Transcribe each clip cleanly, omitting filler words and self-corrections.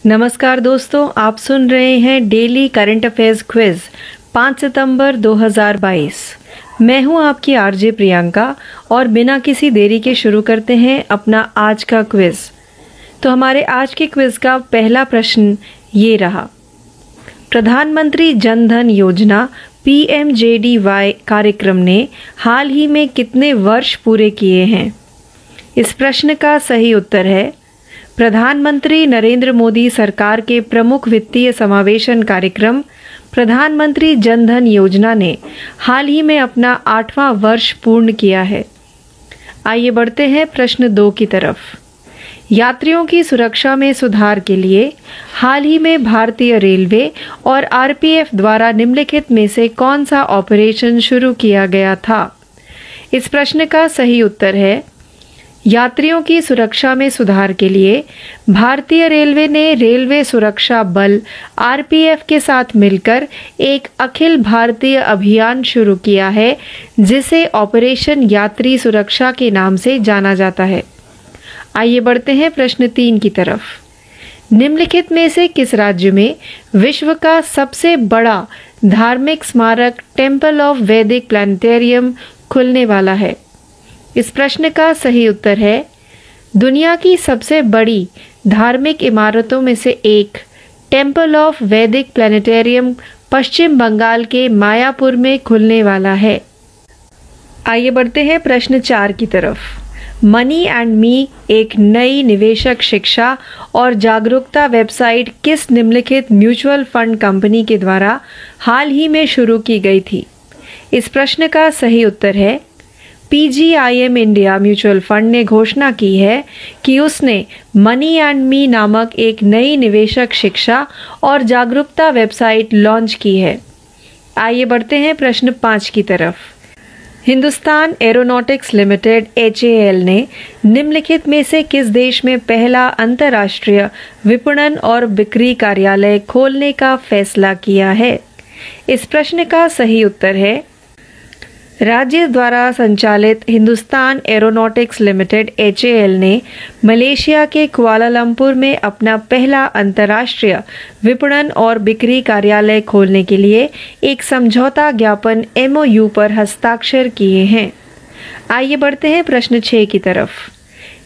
नमस्कार दोस्तों, आप सुन रहे हैं डेली करंट अफेयर्स क्विज 5 सितंबर 2022। मैं हूं आपकी आरजे प्रियंका और बिना किसी देरी के शुरू करते हैं अपना आज का क्विज। तो हमारे आज के क्विज का पहला प्रश्न ये रहा। प्रधानमंत्री जन धन योजना PMJDY कार्यक्रम ने हाल ही में कितने वर्ष पूरे किए हैं? इस प्रश्न का सही उत्तर है प्रधानमंत्री नरेंद्र मोदी सरकार के प्रमुख वित्तीय समावेशन कार्यक्रम प्रधानमंत्री जन धन योजना ने हाल ही में अपना 8वां वर्ष पूर्ण किया है। आइए बढ़ते हैं प्रश्न 2 की तरफ। यात्रियों की सुरक्षा में सुधार के लिए हाल ही में भारतीय रेलवे और RPF द्वारा निम्नलिखित में से कौन सा ऑपरेशन शुरू किया गया था? इस प्रश्न का सही उत्तर है यात्रियों की सुरक्षा में सुधार के लिए भारतीय रेलवे ने रेलवे सुरक्षा बल RPF के साथ मिलकर एक अखिल भारतीय अभियान शुरू किया है जिसे ऑपरेशन यात्री सुरक्षा के नाम से जाना जाता है। आइए बढ़ते हैं प्रश्न 3 की तरफ। निम्नलिखित में से किस राज्य में विश्व का सबसे बड़ा धार्मिक स्मारक टेम्पल ऑफ वैदिक प्लानिटेरियम खुलने वाला है? इस प्रश्न का सही उत्तर है दुनिया की सबसे बड़ी धार्मिक इमारतों में से एक टेम्पल ऑफ वैदिक प्लानिटेरियम पश्चिम बंगाल के मायापुर में खुलने वाला है। आइए बढ़ते हैं प्रश्न 4 की तरफ। मनी एंड मी एक नई निवेशक शिक्षा और जागरूकता वेबसाइट किस निम्नलिखित म्यूचुअल फंड कंपनी के द्वारा हाल ही में शुरू की गई थी? इस प्रश्न का सही उत्तर है PGIM इंडिया म्यूचुअल फंड ने घोषणा की है कि उसने मनी एंड मी नामक एक नई निवेशक शिक्षा और जागरूकता वेबसाइट लॉन्च की है। आइए बढ़ते हैं प्रश्न 5 की तरफ। हिंदुस्तान एरोनॉटिक्स लिमिटेड HAL ने निम्नलिखित में से किस देश में पहला अंतर्राष्ट्रीय विपणन और बिक्री कार्यालय खोलने का फैसला किया है? इस प्रश्न का सही उत्तर है राज्य द्वारा संचालित हिंदुस्तान एरोनॉटिक्स लिमिटेड HAL ने मलेशिया के कुआलालंपुर में अपना पहला अंतर्राष्ट्रीय विपणन और बिक्री कार्यालय खोलने के लिए एक समझौता ज्ञापन MOU पर हस्ताक्षर किए हैं। आइए बढ़ते हैं प्रश्न 6 की तरफ।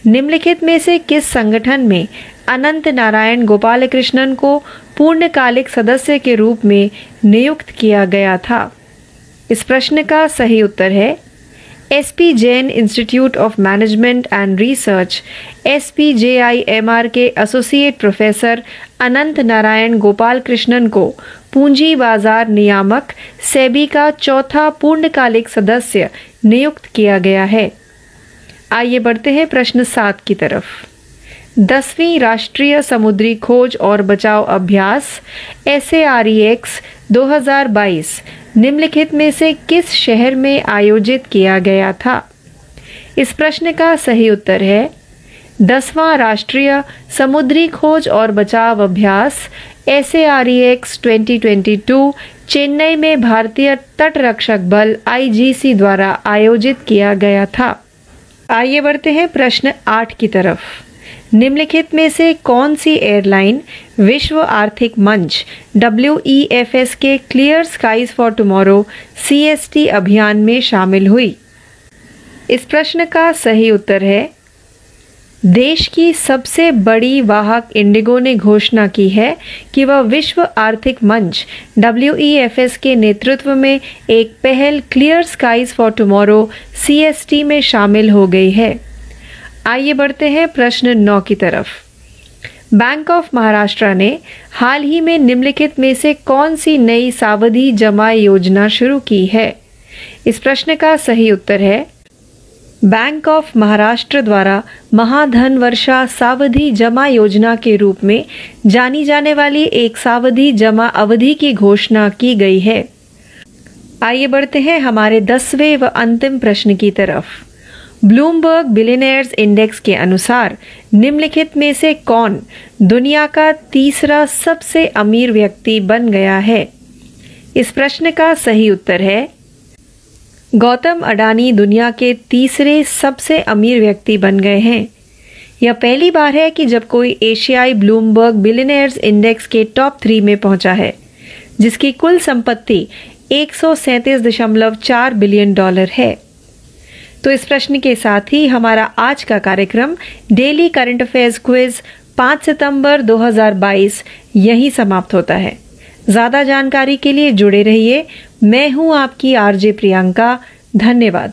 निम्नलिखित में से किस संगठन में अनंत नारायण गोपालकृष्णन को पूर्णकालिक सदस्य के रूप में नियुक्त किया गया था? इस प्रश्न का सही उत्तर है SP Jain institute of management and research SPJIMR के एसोसिएट प्रोफेसर अनंत नारायण गोपाल कृष्णन को पूंजी बाजार नियामक सेबी का चौथा पूर्णकालिक सदस्य नियुक्त किया गया है। आइए बढ़ते हैं प्रश्न 7 की तरफ। 10वीं राष्ट्रीय समुद्री खोज और बचाव अभ्यास SAREX 2022 निम्नलिखित में से किस शहर में आयोजित किया गया था? इस प्रश्न का सही उत्तर है 10वां राष्ट्रीय समुद्री खोज और बचाव अभ्यास SAREX 2022 चेन्नई में भारतीय तटरक्षक बल IGC द्वारा आयोजित किया गया था। आइए बढ़ते हैं प्रश्न 8 की तरफ। निम्नलिखित में से कौन सी एयरलाइन विश्व आर्थिक मंच WEFS के clear skies for tomorrow CST अभियान में शामिल हुई? इस प्रश्न का सही उत्तर है देश की सबसे बड़ी वाहक इंडिगो ने घोषणा की है कि वह विश्व आर्थिक मंच WEFS के नेतृत्व में एक पहल clear skies for tomorrow CST में शामिल हो गई है। आइए बढ़ते हैं प्रश्न 9 की तरफ। बैंक ऑफ महाराष्ट्र ने हाल ही में निम्नलिखित में से कौन सी नई सावधि जमा योजना शुरू की है? इस प्रश्न का सही उत्तर है बैंक ऑफ महाराष्ट्र द्वारा महाधन वर्षा सावधि जमा योजना के रूप में जानी जाने वाली एक सावधि जमा अवधि की घोषणा की गई है। आइए बढ़ते हैं हमारे 10वें व अंतिम प्रश्न की तरफ। ब्लूमबर्ग बिलियनियर्स इंडेक्स के अनुसार निम्नलिखित में से कौन दुनिया का तीसरा सबसे अमीर व्यक्ति बन गया है? इस प्रश्न का सही उत्तर है गौतम अडानी दुनिया के तीसरे सबसे अमीर व्यक्ति बन गए हैं। यह पहली बार है कि जब कोई एशियाई ब्लूमबर्ग बिलियनियर्स इंडेक्स के टॉप 3 में पहुंचा है, जिसकी कुल संपत्ति $137.4 बिलियन है। तो इस प्रश्न के साथ ही हमारा आज का कार्यक्रम डेली करंट अफेयर्स क्विज 5 सितंबर 2022 यहीं समाप्त होता है। ज्यादा जानकारी के लिए जुड़े रहिए। मैं हूं आपकी आरजे प्रियंका। धन्यवाद।